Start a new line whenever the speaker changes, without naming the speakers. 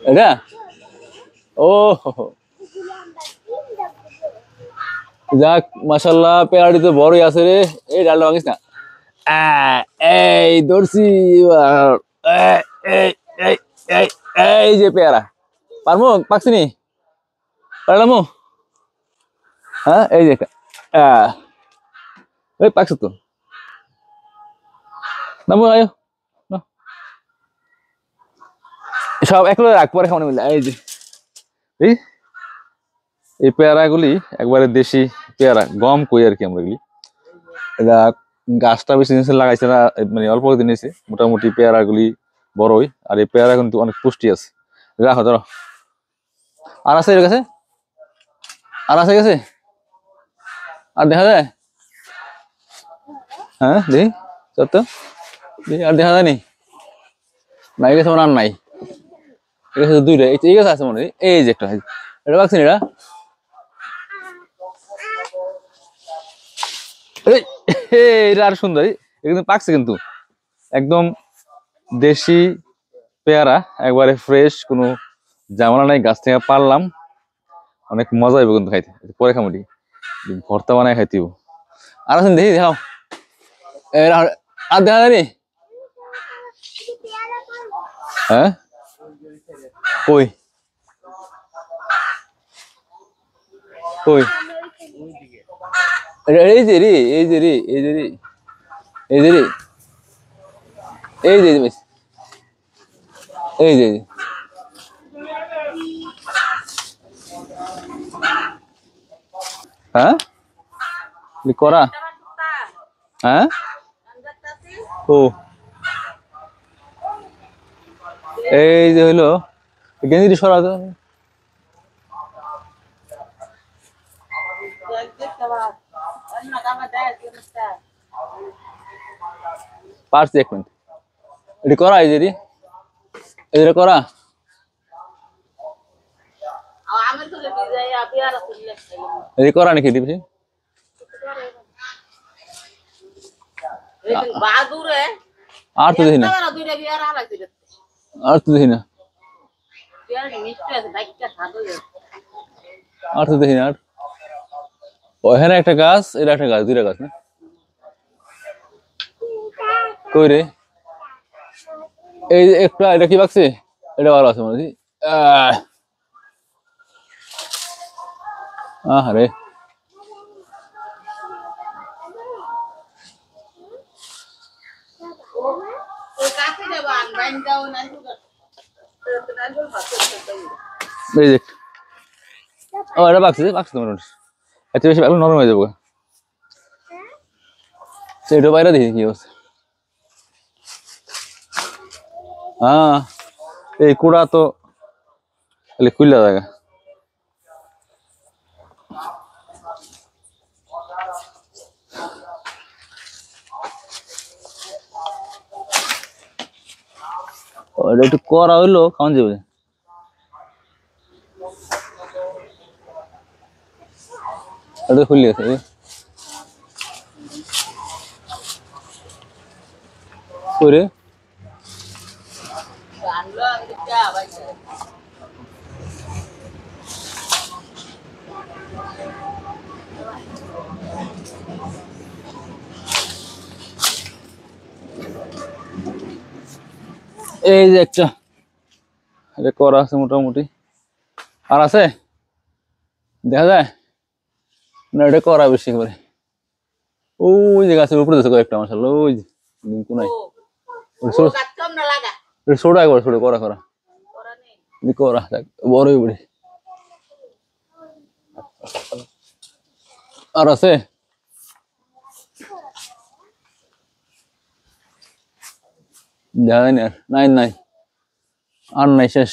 এটা ও যাক মাশাআল্লাহ পেয়ারাটি তো বড়ই আছে রে এই ডালটা ভাঙিস না এই ধরছি এই এই এই এই যে পেয়ারা পারমু পাকছিনি পারলামু হ্যাঁ এই যে এই পাকছে তো নামো আয়ো সব একলো রাখ পরে খাওয়ানো মিলে এই যে এই এই পেয়ারাগুলি একবারে দেশি পেয়ারা গম কই আর কি আমরা এগুলি এটা গাছটা বেশি দিন লাগাইছে না মানে অল্প দিন হয়েছে মোটামুটি পেয়ারাগুলি বড়ই আর এই পেয়ারা কিন্তু অনেক পুষ্টি আছে রাখো ধরো আর আছে এর কাছে আর আছে গেছে আর দেখা যায় হ্যাঁ দেখি সত্য দেখি আর দেখা যায়নি নাই গেছে মনে আর নাই ঠিক আছে দুইটা এই গাছ আছে মনে হয় এই যে একটা এটা পাচ্ছেন এটা এটা আর সুন্দর কিন্তু পাকছে কিন্তু একদম দেশি পেয়ারা একবারে ফ্রেশ কোনো ঝামেলা নাই গাছ থেকে পারলাম অনেক মজা হইব কিন্তু খাইতে পরে খামুটি ভর্তা বানায় খাইতেইব আর আছেন দেখি দেখাও আর দেখা যায়নি হ্যাঁ কই কই এই যে রে এই যে রে এই যে রে এই যে রে এই যে এই যে হ্যাঁ করা হ্যাঁ ও এই যে হইলো গেঞ্জিটি সরা পারছি এক মিনিট এটি করা এই যে এটা করা এটি করা নাকি দিবি আর তো দেখি না আর তো দেখি না আর তো দেখি না আর ওখানে একটা গাছ এটা একটা গাছ দুইটা গাছ না কই রে এই একটা এটা কি বাকছে এটা ভালো আছে মনে হয় আরে ও এটা বাকছে বাকছে তোমার এত বেশি নরম হয়ে যাবো সেটা বাইরে দেখি কি অবস্থা হ্যাঁ এই কুড়া তো খুললা জায়গা একটু করা হইলো খাওয়ান যাবে এটা খুলে গেছে করে এই যে একটা এটা করা আছে মোটামুটি আর আছে দেখা যায় না এটা করা বেশি করে ওই যে গাছের উপরে আছে কয়েকটা মাশাআল্লাহ ওই যে কোনায় ছোট একবার ছোট করা করা করা বড়ই বড়ি আর আছে দেখা যায় না নাই নাই আর নাই শেষ